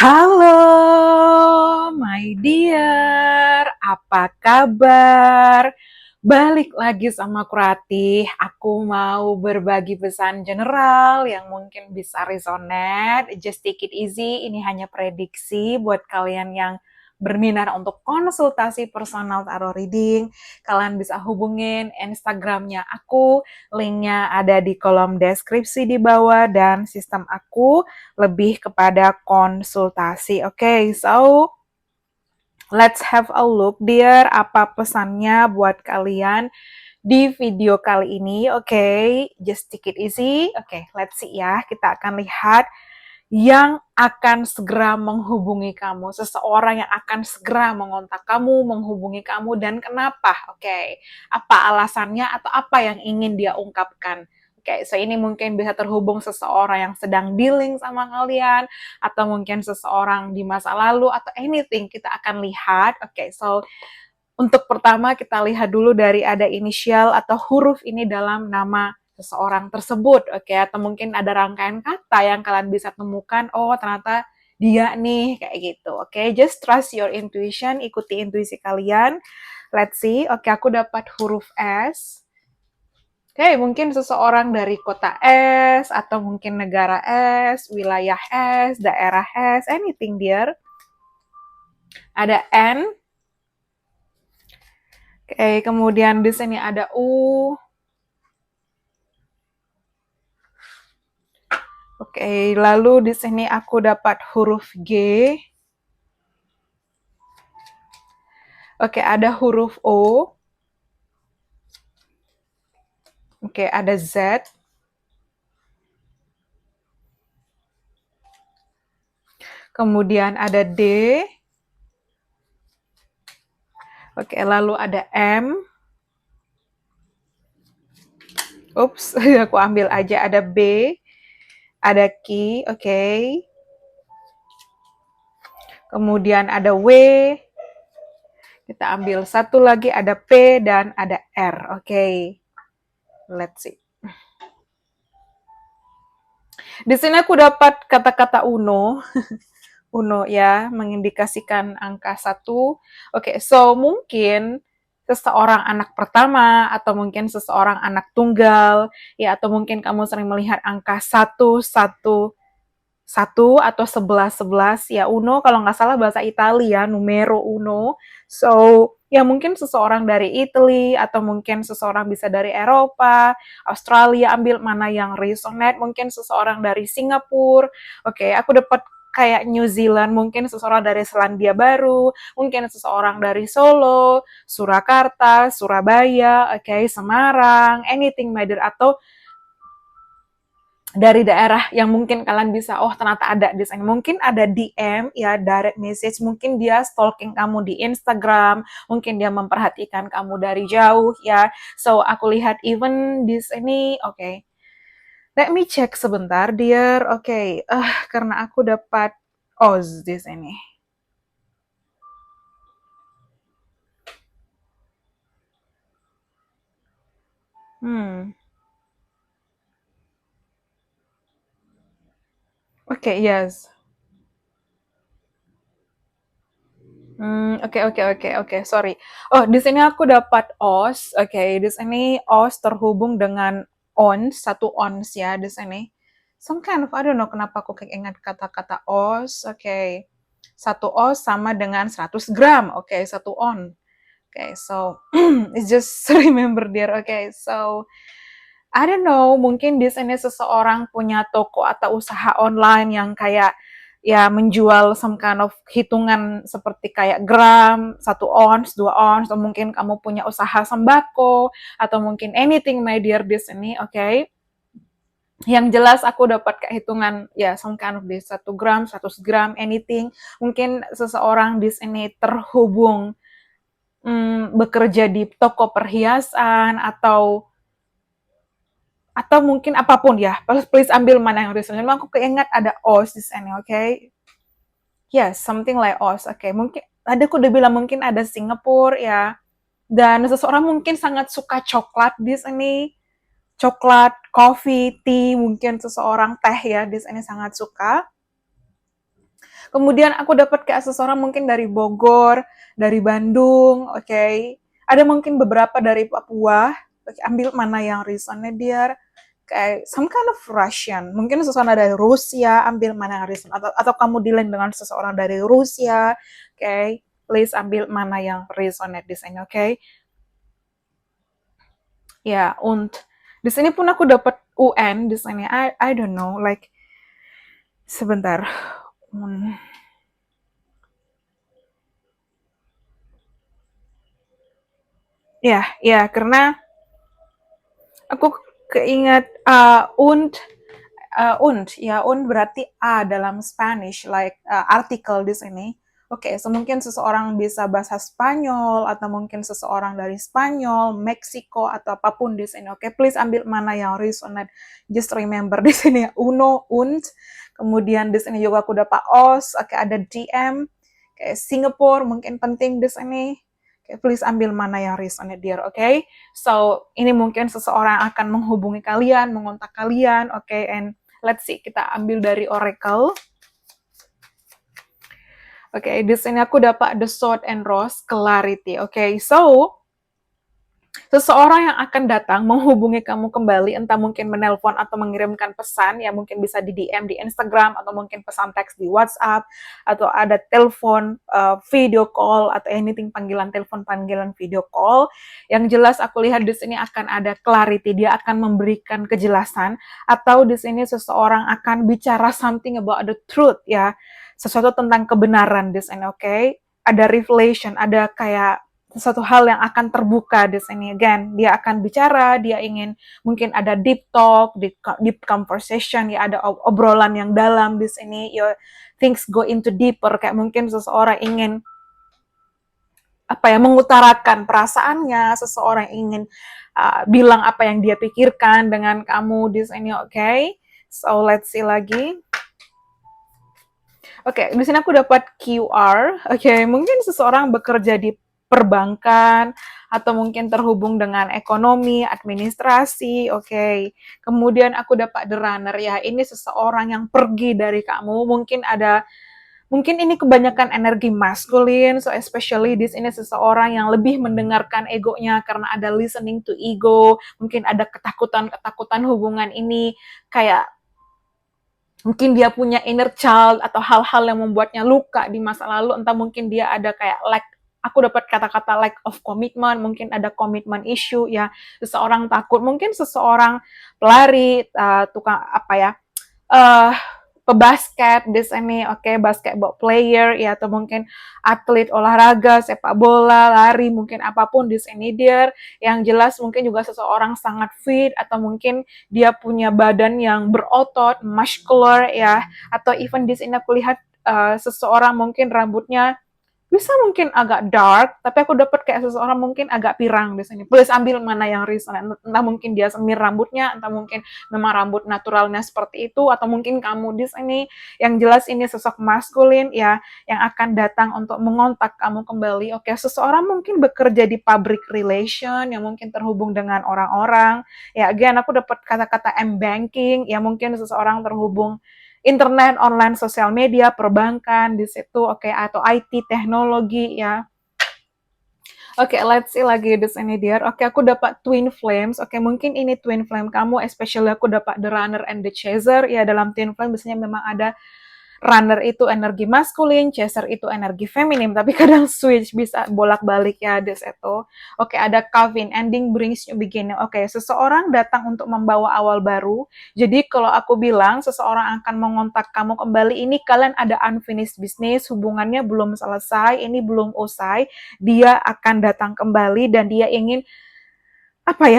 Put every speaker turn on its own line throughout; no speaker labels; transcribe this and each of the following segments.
Halo, my dear, apa kabar? Balik lagi sama aku Ratih. Aku mau berbagi pesan general yang mungkin bisa resonate. Just take it easy. Ini hanya prediksi buat kalian yang berminat untuk konsultasi personal tarot reading. Kalian bisa hubungin Instagramnya aku. Linknya ada di kolom deskripsi di bawah dan sistem aku lebih kepada konsultasi. Oke, so let's have a look, dear. Apa pesannya buat kalian di video kali ini? Oke, just take it easy. Oke, let's see ya. Kita akan lihat yang akan segera menghubungi kamu, seseorang yang akan segera mengontak kamu, menghubungi kamu, dan kenapa? Oke, apa alasannya atau apa yang ingin dia ungkapkan? Oke, so ini mungkin bisa terhubung seseorang yang sedang dealing sama kalian, atau mungkin seseorang di masa lalu, atau anything, kita akan lihat. Oke, so untuk pertama kita lihat dulu dari ada inisial atau huruf ini dalam nama seseorang tersebut, oke, atau mungkin ada rangkaian kata yang kalian bisa temukan, oh ternyata dia nih, kayak gitu, oke, just trust your intuition, ikuti intuisi kalian, let's see, oke, aku dapat huruf S, oke, mungkin seseorang dari kota S, atau mungkin negara S, wilayah S, daerah S, anything dear, ada N, oke, kemudian di sini ada U. Oke, lalu di sini aku dapat huruf G. Oke, ada huruf O. Oke, ada Z. Kemudian ada D. Oke, lalu ada M. Ups, aku ambil aja, ada B. Ada Q, oke. Kemudian ada W. Kita ambil satu lagi, ada P dan ada R, oke. Let's see. Di sini aku dapat kata-kata Uno. Uno ya, mengindikasikan angka 1. Oke, so mungkin seseorang anak pertama, atau mungkin seseorang anak tunggal, ya, atau mungkin kamu sering melihat angka 1, 1, 1, atau 11, 11, ya, Uno kalau nggak salah bahasa Italia, numero uno. So, ya mungkin seseorang dari Italy, atau mungkin seseorang bisa dari Eropa, Australia, ambil mana yang resonate, mungkin seseorang dari Singapura. Oke, aku dapat kayak New Zealand, mungkin seseorang dari Selandia Baru, mungkin seseorang dari Solo, Surakarta, Surabaya, oke, Semarang, anything matter, atau dari daerah yang mungkin kalian bisa, oh ternyata ada di sana. Mungkin ada DM, ya, direct message, mungkin dia stalking kamu di Instagram, mungkin dia memperhatikan kamu dari jauh, ya. So, aku lihat even di sini, oke. Let me check sebentar, dear. Oke, karena aku dapat Oz di sini. Oke, yes. Oke, sorry. Oh, di sini aku dapat OS. Oke, di sini OS terhubung dengan ons, 1 ons ya di sini. Some kind of, I don't know kenapa aku ingat kata-kata OS. Oke. 1 os sama dengan 100 gram. Oke, 1 on. Oke, so it's just remember there. Oke, so I don't know, mungkin di sini seseorang punya toko atau usaha online yang kayak ya menjual some kind of hitungan seperti kayak gram, 1 ons, 2 ons, atau mungkin kamu punya usaha sembako, atau mungkin anything my dear di sini, oke? Yang jelas aku dapat kayak hitungan ya some kind of this 1 gram, 100 gram, anything. Mungkin seseorang di sini terhubung bekerja di toko perhiasan, atau mungkin apapun ya, please ambil mana yang research. Memang aku keinget ada OS di sini, oke? Yes, something like OS, oke. Mungkin tadi aku udah bilang mungkin ada Singapura ya, dan seseorang mungkin sangat suka coklat di sini, coklat, coffee, tea, mungkin seseorang teh ya di sini sangat suka. Kemudian aku dapat kayak seseorang mungkin dari Bogor, dari Bandung, oke. Ada mungkin beberapa dari Papua. Oke, ambil mana yang resonate dear. Kayak some kind of Russian. Mungkin seseorang dari Rusia, ambil mana yang resonate. Atau kamu dealing dengan seseorang dari Rusia, oke. Please ambil mana yang resonate di sini, oke. Ya, und di sini pun aku dapat UN di sini. I don't know, like sebentar. Ya, ya, karena aku keingat ya und berarti A dalam Spanish, like artikel di sini. Oke, so mungkin seseorang bisa bahasa Spanyol atau mungkin seseorang dari Spanyol, Meksiko atau apapun di sini. Oke, please ambil mana yang resonate. Just remember di sini uno, und. Kemudian di sini juga aku dapat os. Oke, ada DM. Kayak Singapore mungkin penting di sini. Oke, please ambil mana yang resonate dear. Oke. So, ini mungkin seseorang akan menghubungi kalian, mengontak kalian. Oke, and let's see, kita ambil dari Oracle. Oke, di sini aku dapat the sword and rose, clarity. Oke, so seseorang yang akan datang menghubungi kamu kembali, entah mungkin menelpon atau mengirimkan pesan, ya mungkin bisa di DM di Instagram, atau mungkin pesan teks di WhatsApp, atau ada telepon, video call, atau anything, panggilan telepon, panggilan video call. Yang jelas aku lihat di sini akan ada clarity, dia akan memberikan kejelasan, atau di sini seseorang akan bicara something about the truth, ya, sesuatu tentang kebenaran di sini, oke? Ada revelation, ada kayak sesuatu hal yang akan terbuka di sini. Again, dia akan bicara, dia ingin mungkin ada deep talk, deep conversation, ya ada obrolan yang dalam di sini. Your things go into deeper, kayak mungkin seseorang ingin mengutarakan perasaannya, seseorang ingin bilang apa yang dia pikirkan dengan kamu di sini, oke? So let's see lagi. Oke, di sini aku dapat QR. Oke, mungkin seseorang bekerja di perbankan atau mungkin terhubung dengan ekonomi, administrasi. Oke. Kemudian aku dapat the runner, ya. Ini seseorang yang pergi dari kamu. Mungkin ini kebanyakan energi maskulin, so especially di sini seseorang yang lebih mendengarkan egonya karena ada listening to ego. Mungkin ada ketakutan hubungan ini kayak mungkin dia punya inner child atau hal-hal yang membuatnya luka di masa lalu, entah mungkin dia ada kayak aku dapat kata-kata lack of commitment, mungkin ada commitment issue, ya, seseorang takut, mungkin seseorang pelari, tukang uh, pebasket di sini, oke, basketball player, ya, atau mungkin atlet olahraga, sepak bola, lari, mungkin apapun di sini dia, yang jelas mungkin juga seseorang sangat fit, atau mungkin dia punya badan yang berotot, muscular, ya, atau even di sini aku lihat seseorang mungkin rambutnya bisa mungkin agak dark, tapi aku dapat kayak seseorang mungkin agak pirang di sini. Please ambil mana yang resonate. Entah mungkin dia semir rambutnya, entah mungkin memang rambut naturalnya seperti itu, atau mungkin kamu di sini. Yang jelas ini sosok maskulin, ya, yang akan datang untuk mengontak kamu kembali. Oke, seseorang mungkin bekerja di public relation, yang mungkin terhubung dengan orang-orang. Ya, again, aku dapat kata-kata M-banking, ya mungkin seseorang terhubung internet, online, sosial media, perbankan di situ, oke, atau IT, teknologi, ya. Oke, let's see lagi di sini dear. Oke, aku dapat twin flames. Oke, mungkin ini twin flame kamu, especially aku dapat the runner and the chaser. Ya, dalam twin flame biasanya memang ada runner itu energi maskulin, chaser itu energi feminim, tapi kadang switch, bisa bolak-balik, ya, des itu. Oke, ada Calvin, ending brings new beginning. Oke, seseorang datang untuk membawa awal baru. Jadi kalau aku bilang seseorang akan mengontak kamu kembali, ini kalian ada unfinished business, hubungannya belum selesai, ini belum usai, dia akan datang kembali dan dia ingin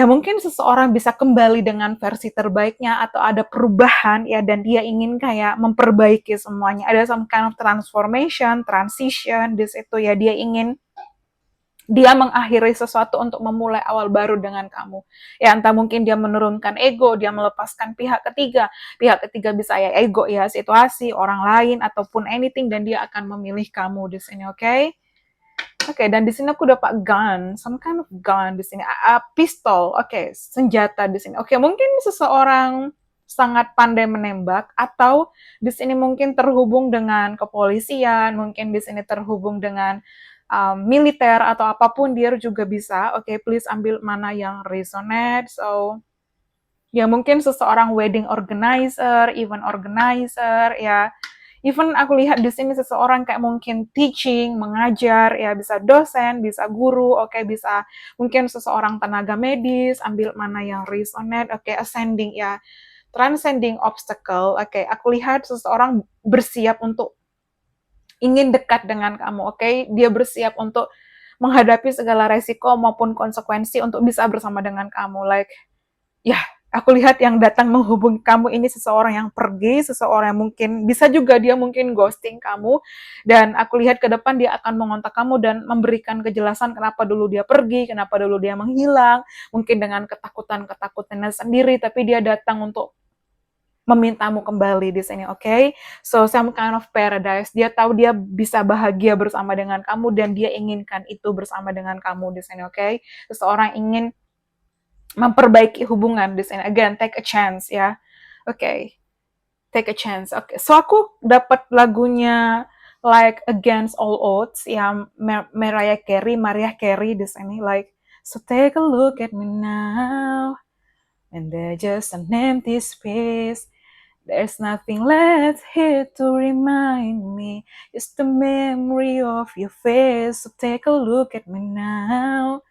mungkin seseorang bisa kembali dengan versi terbaiknya atau ada perubahan, ya, dan dia ingin kayak memperbaiki semuanya. Ada some kind of transformation, transition di situ, ya, dia mengakhiri sesuatu untuk memulai awal baru dengan kamu. Ya, entah mungkin dia menurunkan ego, dia melepaskan pihak ketiga. Pihak ketiga bisa ya ego, ya, situasi, orang lain ataupun anything, dan dia akan memilih kamu di sini, oke? Oke, dan di sini aku dapat gun, some kind of gun di sini, pistol, oke, senjata di sini. Oke, mungkin sangat pandai menembak, atau di sini mungkin terhubung dengan kepolisian, mungkin di sini terhubung dengan militer atau apapun dia juga bisa. Oke, please ambil mana yang resonate. So, ya mungkin seseorang wedding organizer, event organizer, ya. Even aku lihat di sini seseorang kayak mungkin teaching, mengajar, ya bisa dosen, bisa guru, oke, bisa mungkin seseorang tenaga medis, ambil mana yang resonate, oke, ascending, ya, transcending obstacle, oke, aku lihat seseorang bersiap untuk ingin dekat dengan kamu, oke, dia bersiap untuk menghadapi segala resiko maupun konsekuensi untuk bisa bersama dengan kamu, like, ya, aku lihat yang datang menghubungi kamu ini seseorang yang pergi, seseorang yang mungkin bisa juga dia mungkin ghosting kamu, dan aku lihat ke depan dia akan mengontak kamu dan memberikan kejelasan kenapa dulu dia pergi, kenapa dulu dia menghilang, mungkin dengan ketakutan-ketakutannya sendiri, tapi dia datang untuk memintamu kembali di sini, oke? So, some kind of paradise. Dia tahu dia bisa bahagia bersama dengan kamu dan dia inginkan itu bersama dengan kamu di sini, oke? Seseorang ingin memperbaiki hubungan di sini. Again, take a chance ya. Oke, take a chance. Oke, so aku dapat lagunya Like Against All Odds yang Mariah Carey di sini. Like, so take a look at me now, and there's just an empty space. There's nothing left here to remind me. It's the memory of your face. So take a look at me now.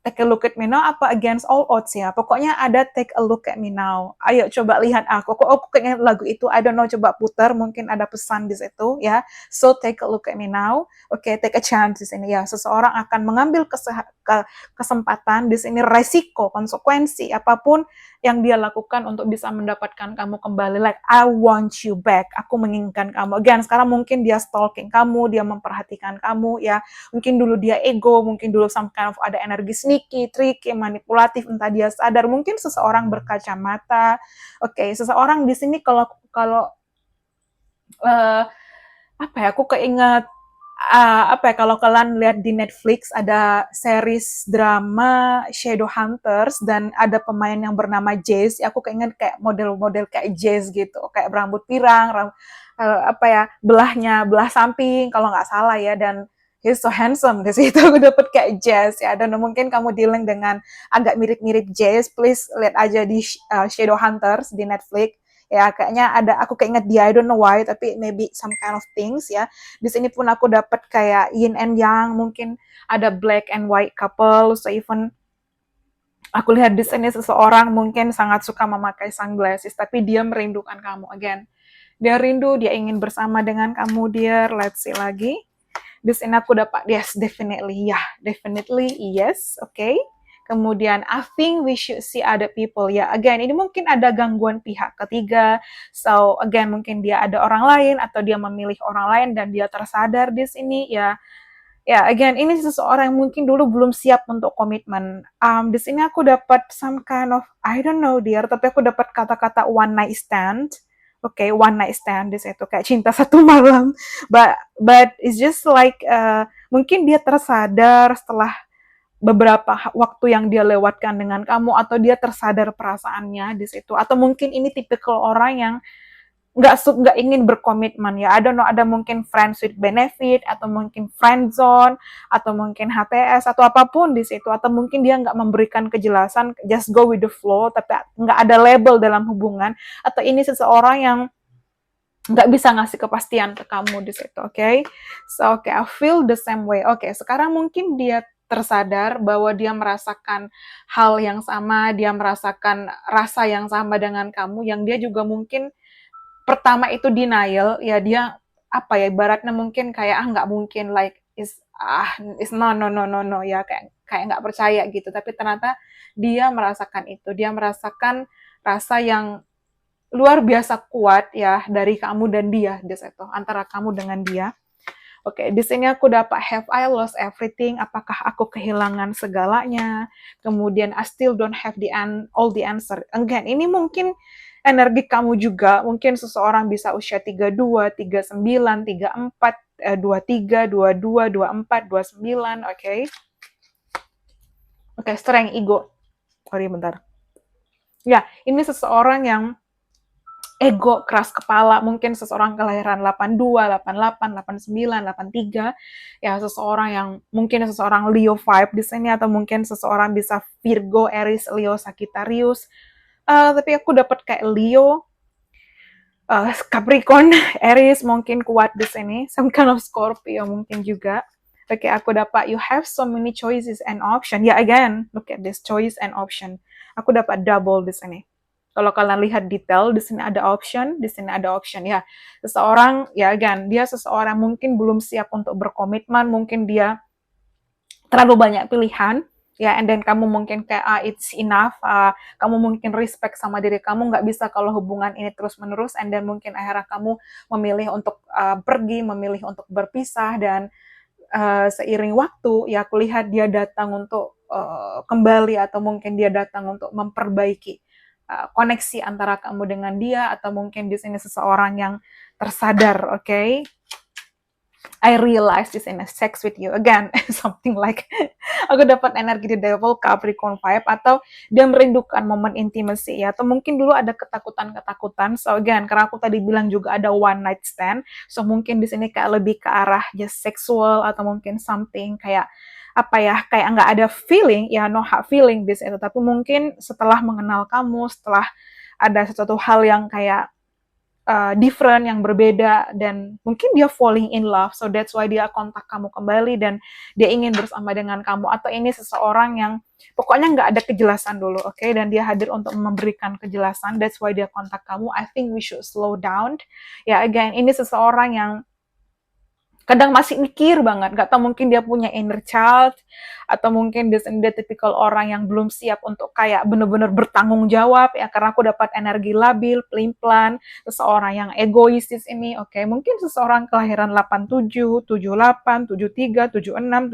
Take a look at me now apa against all odds ya. Pokoknya ada take a look at me now. Ayo coba lihat aku. Kok aku kayaknya lagu itu, I don't know, coba putar, mungkin ada pesan di situ ya. So take a look at me now. Oke, take a chance di sini ya. Seseorang akan mengambil kesempatan di sini, resiko, konsekuensi apapun yang dia lakukan untuk bisa mendapatkan kamu kembali. Like, I want you back. Aku menginginkan kamu. Again, sekarang mungkin dia stalking kamu, dia memperhatikan kamu ya. Mungkin dulu dia ego, mungkin dulu some kind of ada energi sneaky, tricky, manipulatif, entah dia sadar. Mungkin seseorang berkacamata. Oke, seseorang di sini kalau apa ya, aku keinget apa ya, kalau kalian lihat di Netflix ada series drama Shadowhunters dan ada pemain yang bernama Jace. Aku keinget kayak model-model kayak Jace gitu, kayak berambut pirang, apa ya, belah samping kalau nggak salah ya, dan he's so handsome di situ. Aku dapet kayak Jace ya, dan mungkin kamu dealing dengan agak mirip-mirip Jace, please lihat aja di Shadowhunters di Netflix ya. Kayaknya ada, aku keinget dia, I don't know why, tapi maybe some kind of things ya. Di sini pun aku dapat kayak yin and yang, mungkin ada black and white couple. So even aku lihat di sini seseorang mungkin sangat suka memakai sunglasses, tapi dia merindukan kamu. Again, dia rindu, dia ingin bersama dengan kamu, dear. Let's see lagi. Di sini aku dapat yes, definitely, yeah, definitely yes, okay. Kemudian I think we should see other people. Ya, again, ini mungkin ada gangguan pihak ketiga. So again, mungkin dia ada orang lain atau dia memilih orang lain dan dia tersadar di sini ya. Ya, again, ini seseorang yang mungkin dulu belum siap untuk komitmen. Di sini aku dapat some kind of, I don't know dear, tapi aku dapat kata-kata one night stand. Oke, one night stand di situ kayak cinta satu malam. But it's just like mungkin dia tersadar setelah beberapa waktu yang dia lewatkan dengan kamu, atau dia tersadar perasaannya di situ, atau mungkin ini tipikal orang yang nggak ingin berkomitmen ya. I don't know, ada mungkin friends with benefit, atau mungkin friend zone, atau mungkin HTS, atau apapun di situ, atau mungkin dia nggak memberikan kejelasan, just go with the flow, tapi nggak ada label dalam hubungan, atau ini seseorang yang nggak bisa ngasih kepastian ke kamu di situ, oke? Okay? So, okay, I feel the same way. Oke, okay, sekarang mungkin dia tersadar bahwa dia merasakan hal yang sama, dia merasakan rasa yang sama dengan kamu, yang dia juga mungkin pertama itu denial, ya dia apa ya, ibaratnya mungkin kayak nggak mungkin, like is no ya, kayak nggak percaya gitu, tapi ternyata dia merasakan itu, dia merasakan rasa yang luar biasa kuat ya dari kamu dan dia di situ, antara kamu dengan dia. Oke, di sini aku dapat have I lost everything? Apakah aku kehilangan segalanya? Kemudian I still don't have all the answer. Again, ini mungkin energi kamu juga. Mungkin seseorang bisa usia 32, 39, 34, 23, 22, 24, 29, oke. Oke, strength ego. Sorry, bentar. Ya, ini seseorang yang ego, keras kepala, mungkin seseorang kelahiran 82, 88, 89, 83, ya seseorang yang mungkin seseorang Leo vibe di sini atau mungkin seseorang bisa Virgo, Aries, Leo, Sagittarius. Tapi aku dapat kayak Leo, Capricorn, Aries mungkin kuat di sini, some kind of Scorpio mungkin juga. Oke, aku dapat you have so many choices and option. Ya, again, look at this choice and option. Aku dapat double di sini. Kalau kalian lihat detail, di sini ada option, di sini ada option. Ya, seseorang, ya again, dia seseorang mungkin belum siap untuk berkomitmen, mungkin dia terlalu banyak pilihan, ya, and then kamu mungkin kayak it's enough, kamu mungkin respect sama diri kamu, nggak bisa kalau hubungan ini terus menerus, and then mungkin akhirnya kamu memilih untuk pergi, memilih untuk berpisah, dan seiring waktu ya aku lihat dia datang untuk kembali, atau mungkin dia datang untuk memperbaiki koneksi antara kamu dengan dia, atau mungkin di sini seseorang yang tersadar, oke? Okay? I realize this in a sex with you again, something like aku dapat energi di devil Capricorn vibe, atau dia merindukan momen intimacy ya, atau mungkin dulu ada ketakutan. So again, karena aku tadi bilang juga ada one night stand, so mungkin di sini kayak lebih ke arah just sexual, atau mungkin something kayak apa ya, kayak nggak ada feeling ya, no hard feeling this itu, tapi mungkin setelah mengenal kamu, setelah ada sesuatu hal yang kayak different, yang berbeda, dan mungkin dia falling in love, so that's why dia kontak kamu kembali dan dia ingin bersama dengan kamu, atau ini seseorang yang pokoknya nggak ada kejelasan dulu, oke? Okay? Dan dia hadir untuk memberikan kejelasan, that's why dia kontak kamu. I think we should slow down. Ya, again, ini seseorang yang kadang masih mikir banget, gak tau mungkin dia punya inner child, atau mungkin dia tipikal orang yang belum siap untuk kayak bener-bener bertanggung jawab ya, karena aku dapat energi labil, pelin-pelan, seseorang yang egois di sini, oke? Mungkin seseorang kelahiran 87, 78, 73, 76,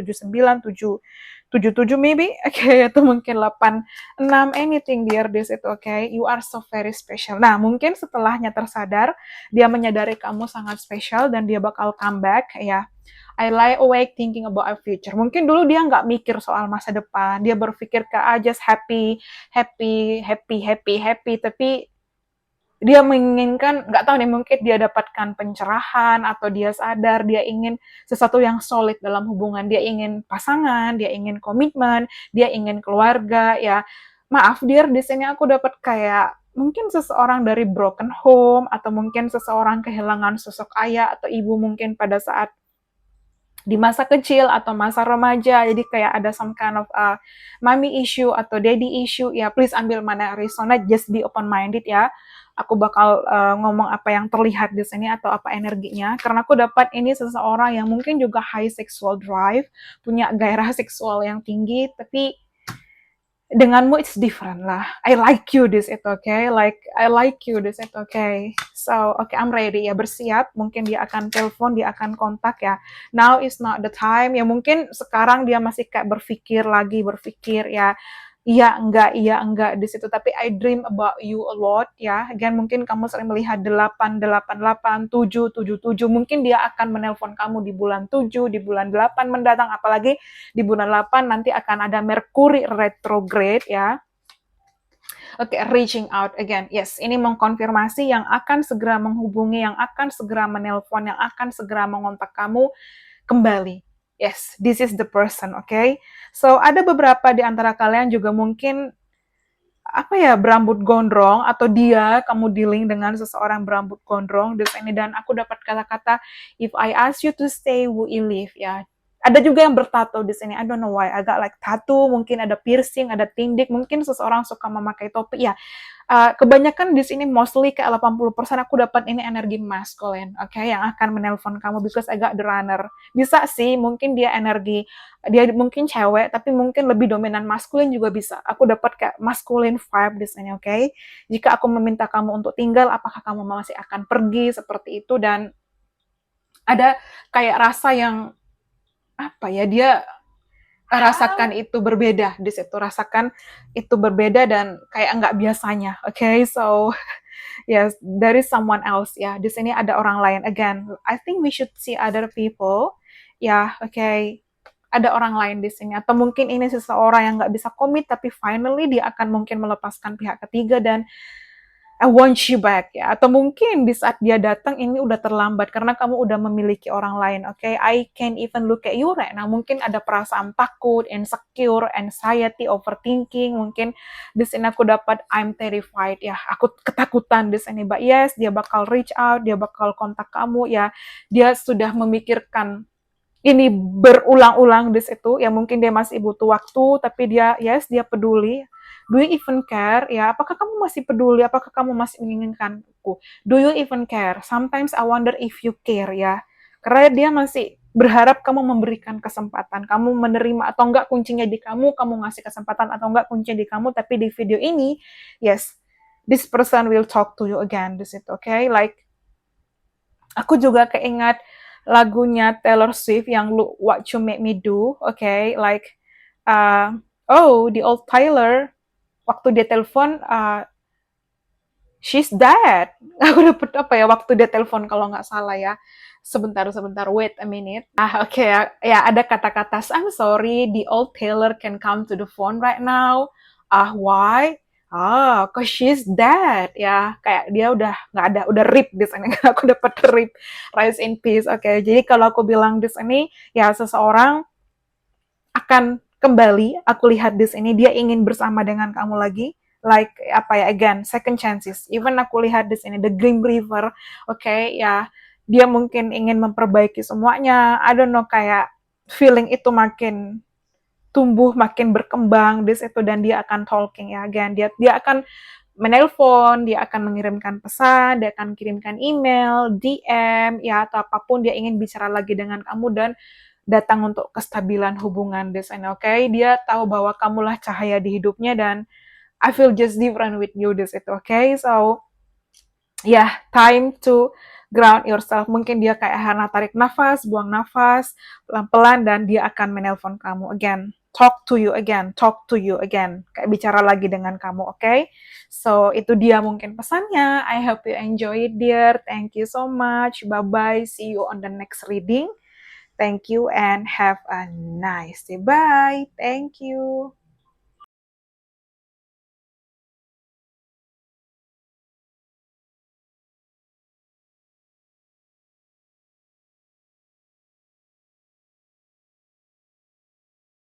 79, 77 maybe, oke, atau mungkin 86, anything dear this itu, oke? You are so very special. Nah, mungkin setelahnya tersadar, dia menyadari kamu sangat spesial dan dia bakal come back ya. I lie awake thinking about our future. Mungkin dulu dia nggak mikir soal masa depan, dia berpikir ke just happy, tapi dia menginginkan, nggak tahu nih, mungkin dia dapatkan pencerahan, atau dia sadar dia ingin sesuatu yang solid dalam hubungan, dia ingin pasangan, dia ingin komitmen, dia ingin keluarga ya. Maaf dear, di sini aku dapat kayak mungkin seseorang dari broken home, atau mungkin seseorang kehilangan sosok ayah atau ibu mungkin pada saat di masa kecil atau masa remaja, jadi kayak ada some kind of mommy issue atau daddy issue ya. Please ambil mana yang resonate, just be open minded ya. Aku bakal ngomong apa yang terlihat di sini atau apa energinya, karena aku dapat ini seseorang yang mungkin juga high sexual drive, punya gairah seksual yang tinggi, tapi denganmu it's different lah. I like you this it okay, like I like you this it okay. So okay, I'm ready ya, bersiap. Mungkin dia akan telepon, dia akan kontak ya. Now is not the time ya, mungkin sekarang dia masih kayak berpikir ya. Iya enggak di situ, tapi I dream about you a lot ya. Again, mungkin kamu sering melihat 888, 777, mungkin dia akan menelpon kamu di bulan 7, di bulan 8 mendatang, apalagi di bulan 8 nanti akan ada Mercury retrograde ya. Oke, reaching out again. Yes, ini mengkonfirmasi yang akan segera menghubungi, yang akan segera menelpon, yang akan segera mengontak kamu kembali. Yes, this is the person, okay? So, ada beberapa di antara kalian juga mungkin apa ya, berambut gondrong, atau kamu dealing dengan seseorang berambut gondrong di sini, dan aku dapat kata-kata if I ask you to stay, will you leave ya. Ada juga yang bertato di sini. I don't know why. Agak like tattoo, mungkin ada piercing, ada tindik, mungkin seseorang suka memakai topi ya. Kebanyakan di sini mostly kayak 80% aku dapat ini energi masculine, oke, okay, yang akan menelpon kamu because I got the runner. Bisa sih, mungkin dia mungkin cewek, tapi mungkin lebih dominan maskulin juga bisa. Aku dapat kayak masculine vibe di sini, oke. Okay? Jika aku meminta kamu untuk tinggal, apakah kamu masih akan pergi seperti itu, dan ada kayak rasa yang apa ya, dia rasakan itu berbeda di situ, rasakan itu berbeda dan kayak nggak biasanya, oke? Okay? So yes, there is someone else ya. Di sini ada orang lain. Again, I think we should see other people. Ya, oke. Okay. Ada orang lain di sini, atau mungkin ini seseorang yang nggak bisa komit, tapi finally dia akan mungkin melepaskan pihak ketiga, dan I want you back ya. Atau mungkin di saat dia datang ini udah terlambat karena kamu udah memiliki orang lain, oke? Okay? I can't even look at you right now. Mungkin ada perasaan takut, insecure, anxiety, overthinking. Mungkin di sini aku dapat I'm terrified ya. Aku ketakutan di sini. But yes, dia bakal reach out, dia bakal kontak kamu ya. Dia sudah memikirkan ini berulang-ulang di situ, ya mungkin dia masih butuh waktu, tapi dia, yes, dia peduli. Do you even care? Ya, apakah kamu masih peduli? Apakah kamu masih menginginkanku? Do you even care? Sometimes I wonder if you care, ya. Karena dia masih berharap kamu memberikan kesempatan, kamu menerima atau enggak kuncinya di kamu ngasih kesempatan atau enggak kuncinya di kamu, tapi di video ini, yes, this person will talk to you again di situ, okay? Like, aku juga keingat lagunya Taylor Swift yang Look What You Made Me Do, okay? Like, oh, the old Tyler, waktu dia telepon, she's dead. Aku dapet apa ya, waktu dia telepon kalau nggak salah ya. Sebentar, wait a minute. Oke, okay, ya ada kata-kata, I'm sorry, the old Taylor can come to the phone right now. Why? Cause she's dead. Ya, kayak dia udah nggak ada, udah rip di sini. Aku dapat rip, rise in peace. Oke, okay, jadi kalau aku bilang di sini, ya seseorang akan kembali. Aku lihat di sini dia ingin bersama dengan kamu lagi. Like apa ya, again, second chances. Even aku lihat di sini the Grim River, oke, okay, ya dia mungkin ingin memperbaiki semuanya. I don't know, kayak feeling itu makin tumbuh, makin berkembang di situ, dan dia akan talking ya, again, dia akan menelpon, dia akan mengirimkan pesan, dia akan kirimkan email, DM, ya atau apapun, dia ingin bicara lagi dengan kamu dan datang untuk kestabilan hubungan di sana, oke? Okay? Dia tahu bahwa kamulah cahaya di hidupnya dan I feel just different with you di situ, oke? Okay? So, yeah, time to ground yourself. Mungkin dia kayak Hana tarik nafas, buang nafas, pelan-pelan, dan dia akan menelpon kamu again. Talk to you again, kayak bicara lagi dengan kamu, oke? Okay? So, itu dia mungkin pesannya. I hope you enjoy it, dear. Thank you so much. Bye-bye. See you on the next reading. Thank you and have a nice day. Bye. Thank you.